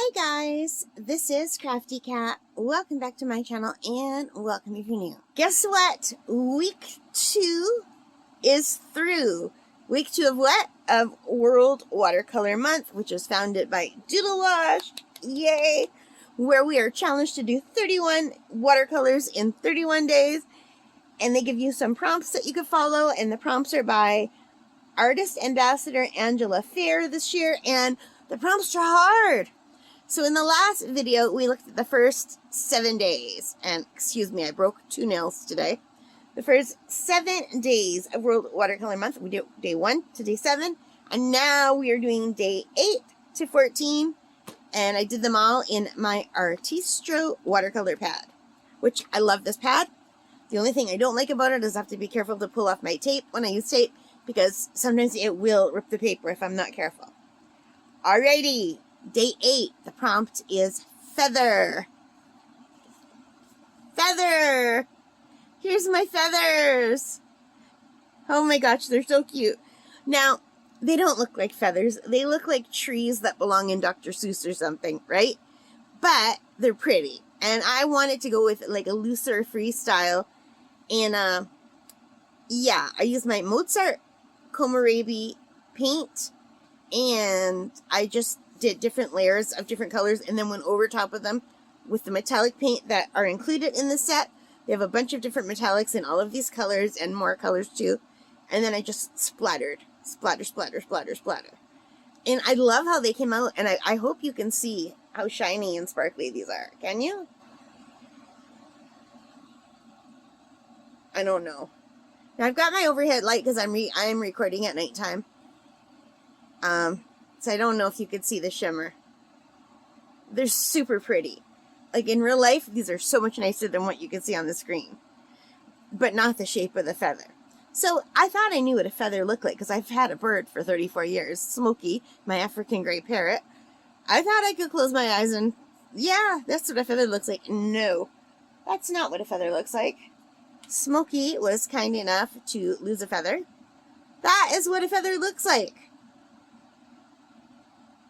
Hi guys, this is Crafty Cat. Welcome back to my channel and welcome if you're new. Guess what? Week 2 is through. Week 2 of what? Of World Watercolor Month, which is founded by Doodle Wash. Yay! Where we are challenged to do 31 watercolors in 31 days. And they give you some prompts that you can follow, and the prompts are by Artist Ambassador Angela Fair this year, and the prompts are hard. So in the last video, we looked at the first 7 days, and excuse me, I broke 2 nails today. The first 7 days of World Watercolor Month. We did day 1 to day 7, and now we are doing day 8 to 14, and I did them all in my Artistro watercolor pad, which I love this pad. The only thing I don't like about it is I have to be careful to pull off my tape when I use tape, because sometimes it will rip the paper if I'm not careful. Alrighty, day 8, the prompt is feather. Feather! Here's my feathers! Oh my gosh, they're so cute. Now, they don't look like feathers. They look like trees that belong in Dr. Seuss or something, right? But they're pretty. And I wanted to go with like a looser freestyle. And yeah, I used my Mozart Kohlrabi paint, and I just did different layers of different colors and then went over top of them with the metallic paint that are included in the set. They have a bunch of different metallics in all of these colors and more colors too. And then I just splattered. Splatter, splatter, splatter, splatter. And I love how they came out, and I hope you can see how shiny and sparkly these are. Can you? I don't know. Now I've got my overhead light because I am recording at nighttime. So I don't know if you could see the shimmer. They're super pretty. Like in real life, these are so much nicer than what you can see on the screen. But not the shape of the feather. So I thought I knew what a feather looked like because I've had a bird for 34 years. Smokey, my African gray parrot. I thought I could close my eyes and, yeah, that's what a feather looks like. No, that's not what a feather looks like. Smokey was kind enough to lose a feather. That is what a feather looks like.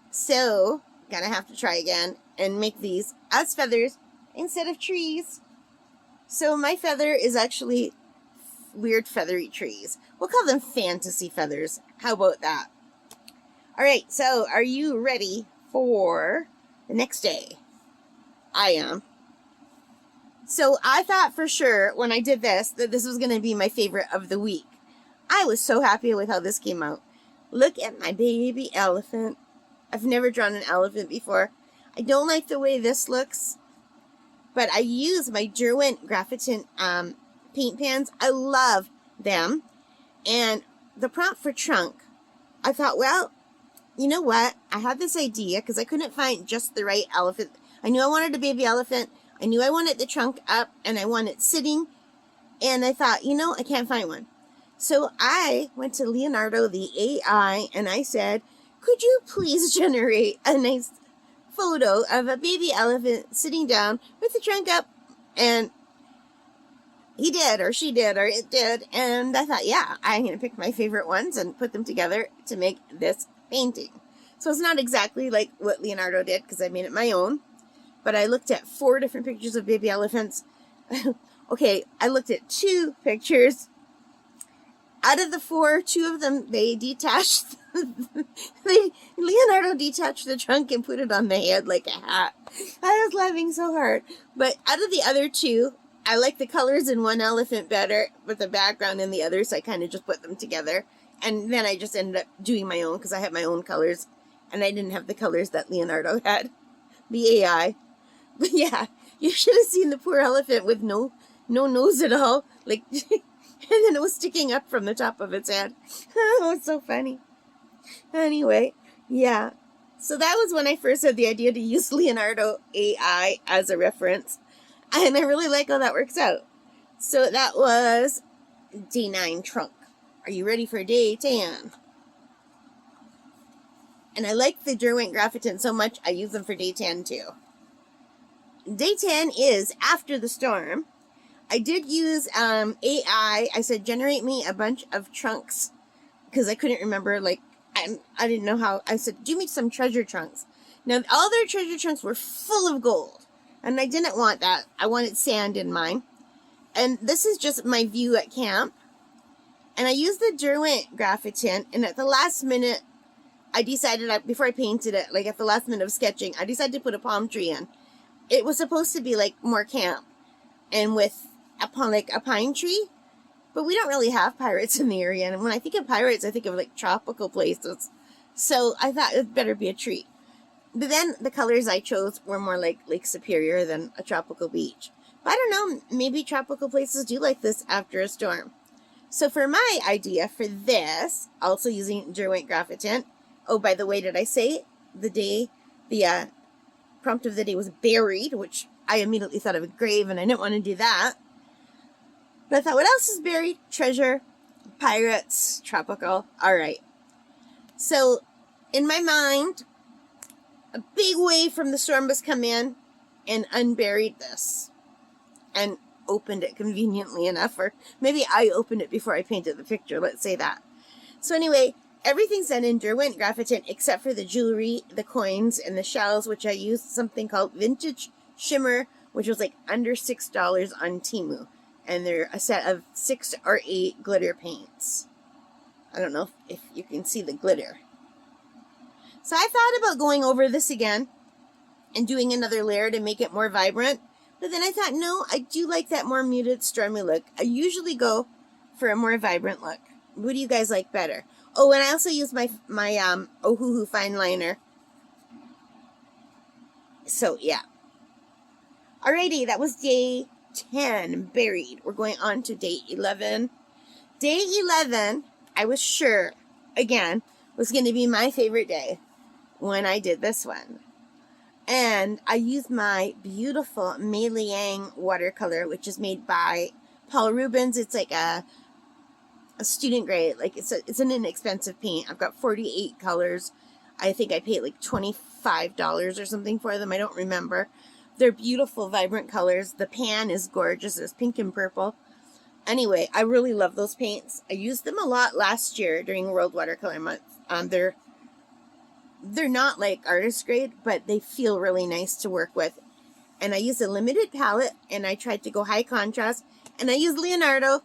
So, gonna have to try again and make these as feathers instead of trees. So my feather is actually weird feathery trees. We'll call them fantasy feathers. How about that? Alright, so are you ready for the next day? I am. So I thought for sure when I did this that this was going to be my favorite of the week. I was so happy with how this came out. Look at my baby elephant. I've never drawn an elephant before. I don't like the way this looks, but I use my Derwent Graphitin paint pans. I love them. And the prompt for trunk, I thought, well, you know what? I had this idea because I couldn't find just the right elephant. I knew I wanted a baby elephant. I knew I wanted the trunk up and I want it sitting. And I thought, you know, I can't find one. So I went to Leonardo, the AI, and I said, could you please generate a nice photo of a baby elephant sitting down with the trunk up? And he did, or she did, or it did. And I thought, yeah, I'm going to pick my favorite ones and put them together to make this painting. So it's not exactly like what Leonardo did because I made it my own. But I looked at 4 different pictures of baby elephants. Okay, I looked at 2 pictures. Out of the 4, 2 of them, they detached. Leonardo detached the trunk and put it on the head like a hat. I was laughing so hard. But out of the other 2, I like the colors in one elephant better, but the background in the other, so I kind of just put them together. And then I just ended up doing my own because I had my own colors. And I didn't have the colors that Leonardo had. The AI. But yeah, you should have seen the poor elephant with no nose at all. Like, and then it was sticking up from the top of its head. Oh, it's so funny. Anyway, yeah. So that was when I first had the idea to use Leonardo AI as a reference. And I really like how that works out. So that was day 9 trunk. Are you ready for day 10? And I like the Derwent Graphitin so much, I use them for day 10 too. Day 10 is after the storm. I did use AI. I said, generate me a bunch of trunks because I couldn't remember, like, I didn't know how. I said, do me some treasure trunks. Now, all their treasure trunks were full of gold, and I didn't want that. I wanted sand in mine. And this is just my view at camp. And I used the Derwent Graphitint, and at the last minute, I decided, before I painted it, like at the last minute of sketching, I decided to put a palm tree in. It was supposed to be like more camp, and with a pine tree, but we don't really have pirates in the area. And when I think of pirates, I think of like tropical places. So I thought it better be a tree. But then the colors I chose were more like Lake Superior than a tropical beach. But I don't know, maybe tropical places do like this after a storm. So for my idea for this, also using Derwent Graphitint, oh, by the way, did I say the prompt of the day was buried, which I immediately thought of a grave, and I didn't want to do that. But I thought, what else is buried? Treasure, pirates, tropical. All right. So in my mind, a big wave from the storm was come in and unburied this and opened it conveniently enough, or maybe I opened it before I painted the picture, let's say that. So anyway, everything's done in Derwent Graphitint except for the jewelry, the coins, and the shells, which I used something called Vintage Shimmer, which was like under $6 on Temu. And they're a set of 6 or 8 glitter paints. I don't know if you can see the glitter. So I thought about going over this again and doing another layer to make it more vibrant. But then I thought, no, I do like that more muted, stormy look. I usually go for a more vibrant look. What do you guys like better? Oh, and I also use my Ohuhu fine liner. So, yeah. Alrighty, that was day 10, buried. We're going on to day 11. Day 11, I was sure, again, was going to be my favorite day when I did this one. And I used my beautiful Mei Liang watercolor, which is made by Paul Rubens. It's like a student grade. Like it's an inexpensive paint. I've got 48 colors. I think I paid like $25 or something for them. I don't remember. They're beautiful, vibrant colors. The pan is gorgeous. It's pink and purple. Anyway, I really love those paints. I used them a lot last year during World Watercolor Month. They're not like artist grade, but they feel really nice to work with. And I used a limited palette, and I tried to go high contrast. And I used Leonardo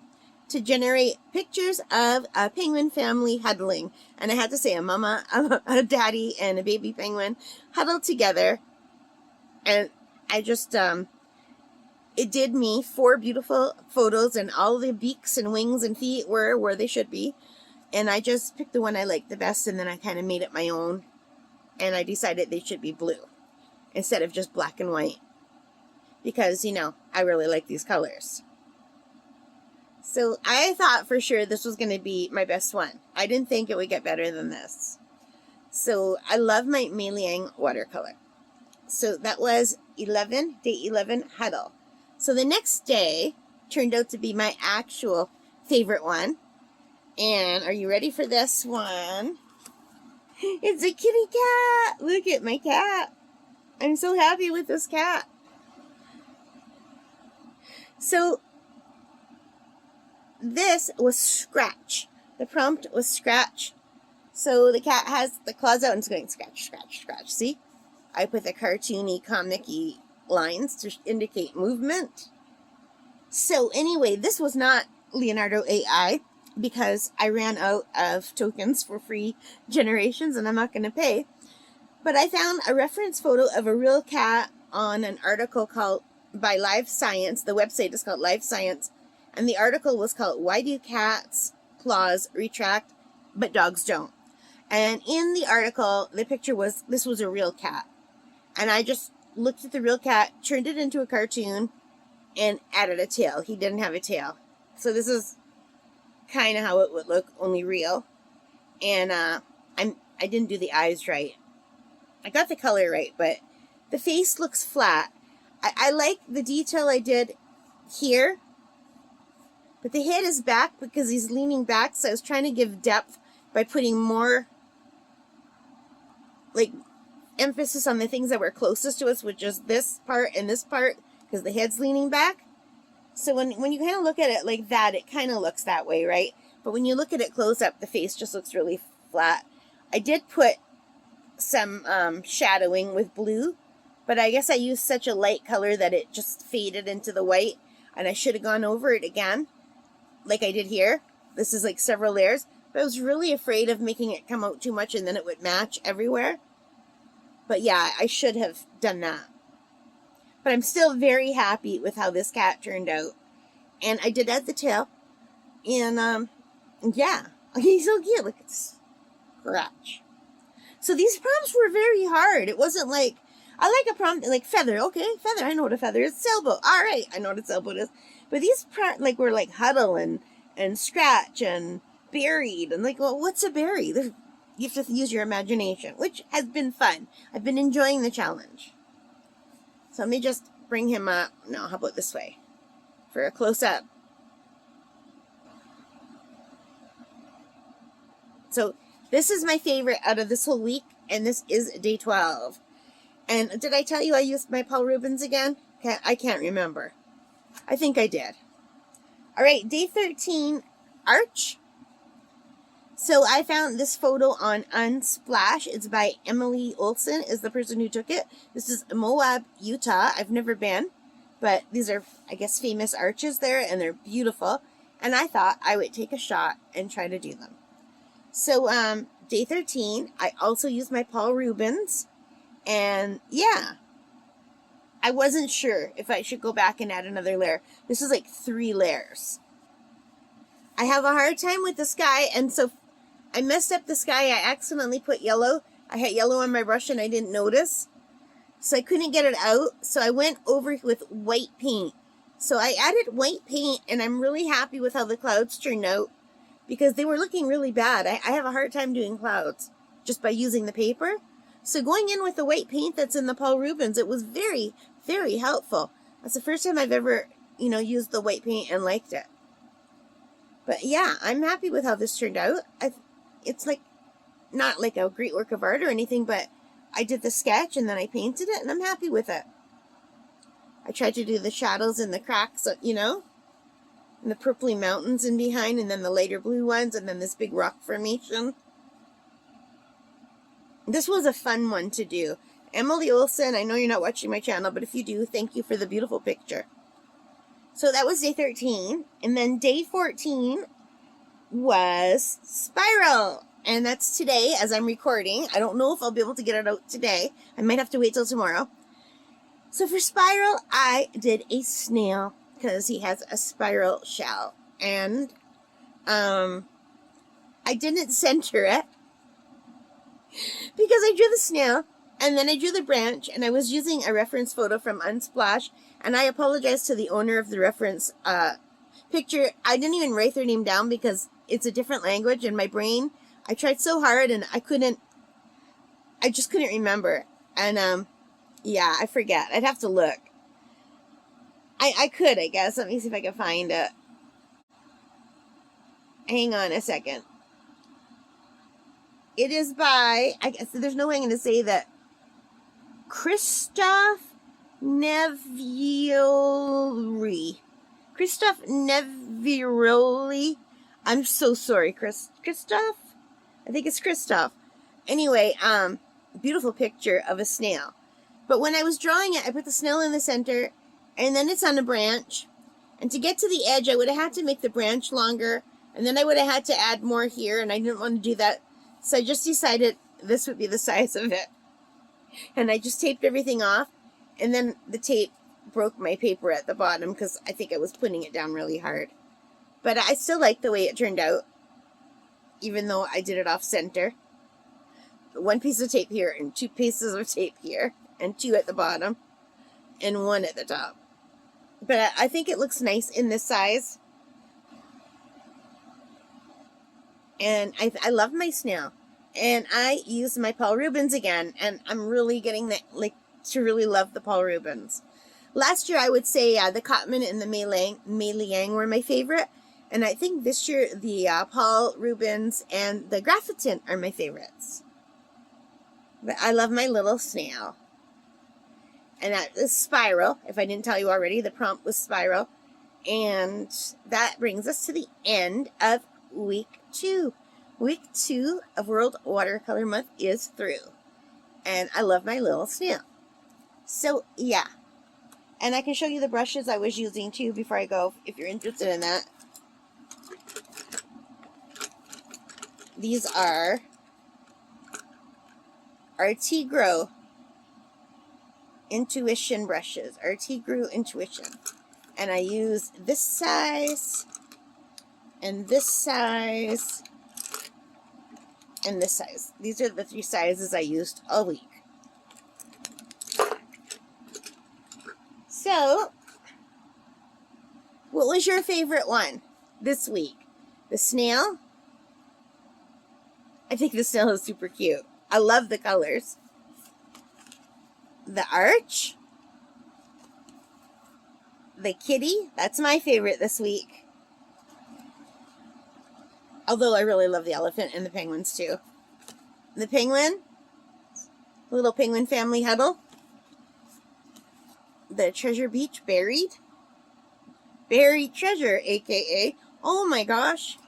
to generate pictures of a penguin family huddling. And I had to say a mama, a daddy, and a baby penguin huddled together. And I just, it did me 4 beautiful photos, and all the beaks and wings and feet were where they should be. And I just picked the one I liked the best, and then I kind of made it my own. And I decided they should be blue instead of just black and white. Because, you know, I really like these colors. So I thought for sure this was going to be my best one. I didn't think it would get better than this. So I love my Mei Liang watercolor. So that was day 11 huddle. So the next day turned out to be my actual favorite one. And are you ready for this one? It's a kitty cat. Look at my cat. I'm so happy with this cat. So this was scratch. The prompt was scratch. So the cat has the claws out and it's going scratch, scratch, scratch. See? I put the cartoony, comic-y lines to indicate movement. So anyway, this was not Leonardo AI because I ran out of tokens for free generations and I'm not going to pay. But I found a reference photo of a real cat on an article called by Live Science. The website is called Live Science. And the article was called Why Do Cats' Claws Retract But Dogs Don't? And in the article, the picture was, this was a real cat. And I just looked at the real cat, turned it into a cartoon, and added a tail. He didn't have a tail. So this is kind of how it would look, only real. And I didn't do the eyes right. I got the color right, but the face looks flat. I like the detail I did here, but the head is back because he's leaning back, so I was trying to give depth by putting more like emphasis on the things that were closest to us, which is this part and this part, because the head's leaning back. So when you kind of look at it like that, it kind of looks that way, right? But when you look at it close up, the face just looks really flat. I did put some shadowing with blue, but I guess I used such a light color that it just faded into the white, and I should have gone over it again like I did here. This is like several layers, but I was really afraid of making it come out too much and then it would match everywhere. But yeah, I should have done that. But I'm still very happy with how this cat turned out. And I did add the tail. And yeah, he's so cute. Look at this scratch. So these prompts were very hard. It wasn't like, I like a prompt like feather. Okay, feather. I know what a feather is. Sailboat. All right, I know what a sailboat is. But these like were like huddle and scratch and buried and like, well, what's a berry? You have to use your imagination, which has been fun. I've been enjoying the challenge. So let me just bring him up. No, how about this way for a close up? So this is my favorite out of this whole week, and this is day 12. And did I tell you I used my Paul Rubens again? I can't remember. I think I did. All right, day 13, Arch. So I found this photo on Unsplash. It's by Emily Olson, is the person who took it. This is Moab, Utah. I've never been, but these are, I guess, famous arches there, and they're beautiful. And I thought I would take a shot and try to do them. So day 13, I also used my Paul Rubens. And yeah, I wasn't sure if I should go back and add another layer. This is like 3 layers. I have a hard time with the sky, and so I messed up the sky. I accidentally put yellow. I had yellow on my brush and I didn't notice. So I couldn't get it out. So I went over with white paint. So I added white paint, and I'm really happy with how the clouds turned out because they were looking really bad. I have a hard time doing clouds just by using the paper. So going in with the white paint that's in the Paul Rubens, it was very, very helpful. That's the first time I've ever, used the white paint and liked it. But yeah, I'm happy with how this turned out. It's like, not like a great work of art or anything, but I did the sketch and then I painted it and I'm happy with it. I tried to do the shadows and the cracks, and the purpley mountains in behind, and then the lighter blue ones, and then this big rock formation. This was a fun one to do. Emily Olson, I know you're not watching my channel, but if you do, thank you for the beautiful picture. So that was day 13. And then day 14 was Spiral. And that's today as I'm recording. I don't know if I'll be able to get it out today. I might have to wait till tomorrow. So for Spiral, I did a snail because he has a spiral shell. And I didn't center it because I drew the snail and then I drew the branch, and I was using a reference photo from Unsplash, and I apologize to the owner of the reference picture. I didn't even write their name down because it's a different language, and my brain, I tried so hard and I just couldn't remember. And yeah, I forget. I'd have to look. I could, I guess. Let me see if I can find it. Hang on a second. It is by, I guess there's no way I'm going to say that, Christophe Neviroli. Christophe Neviroli. I'm so sorry, Christophe? I think it's Christophe. Anyway, beautiful picture of a snail. But when I was drawing it, I put the snail in the center, and then it's on a branch. And to get to the edge, I would have had to make the branch longer, and then I would have had to add more here, and I didn't want to do that. So I just decided this would be the size of it. And I just taped everything off, and then the tape broke my paper at the bottom because I think I was putting it down really hard. But I still like the way it turned out, even though I did it off center. 1 piece of tape here, and 2 pieces of tape here, and 2 at the bottom, and 1 at the top. But I think it looks nice in this size. And I love my snail. And I used my Paul Rubens again, and I'm really getting to really love the Paul Rubens. Last year, I would say the Cotman and the Mei Liang were my favorite, and I think this year the Paul Rubens and the Graphitin are my favorites. But I love my little snail. And that is Spiral. If I didn't tell you already, the prompt was Spiral. And that brings us to the end of week 2. Week 2 of World Watercolor Month is through. And I love my little snail. So, yeah. And I can show you the brushes I was using, too, before I go, if you're interested in that. These are RT Grow Intuition brushes. RT Grow Intuition. And I use this size, and this size, and this size. These are the 3 sizes I used all week. So, what was your favorite one this week? The snail? I think the snail is super cute. I love the colors. The arch? The kitty? That's my favorite this week. Although I really love the elephant and the penguins too. The penguin? Little penguin family huddle. The treasure beach, buried. Buried treasure, aka, oh my gosh.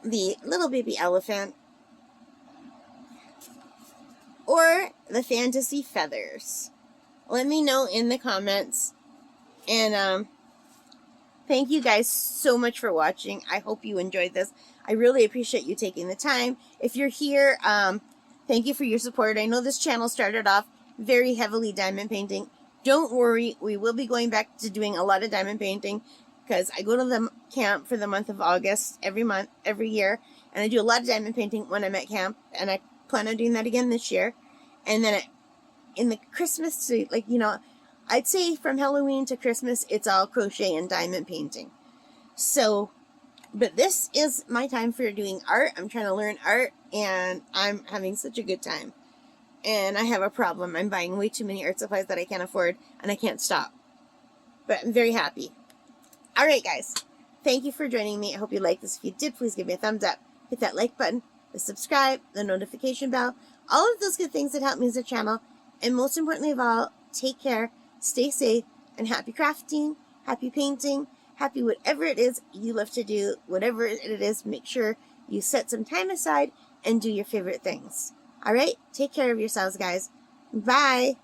The little baby elephant. Or the fantasy feathers. Let me know in the comments. And thank you guys so much for watching. I hope you enjoyed this. I really appreciate you taking the time. If you're here, thank you for your support. I know this channel started off very heavily diamond painting. Don't worry, we will be going back to doing a lot of diamond painting because I go to the camp for the month of August every year, and I do a lot of diamond painting when I'm at camp, and I plan on doing that again this year. And then in the Christmas, like, you know, I'd say from Halloween to Christmas, it's all crochet and diamond painting. So, but this is my time for doing art. I'm trying to learn art, and I'm having such a good time. And I have a problem. I'm buying way too many art supplies that I can't afford, and I can't stop. But I'm very happy. Alright, guys. Thank you for joining me. I hope you liked this. If you did, please give me a thumbs up. Hit that like button, the subscribe, the notification bell, all of those good things that help me as a channel. And most importantly of all, take care, stay safe, and happy crafting, happy painting, happy whatever it is you love to do, whatever it is, make sure you set some time aside and do your favorite things. Alright? Take care of yourselves, guys. Bye!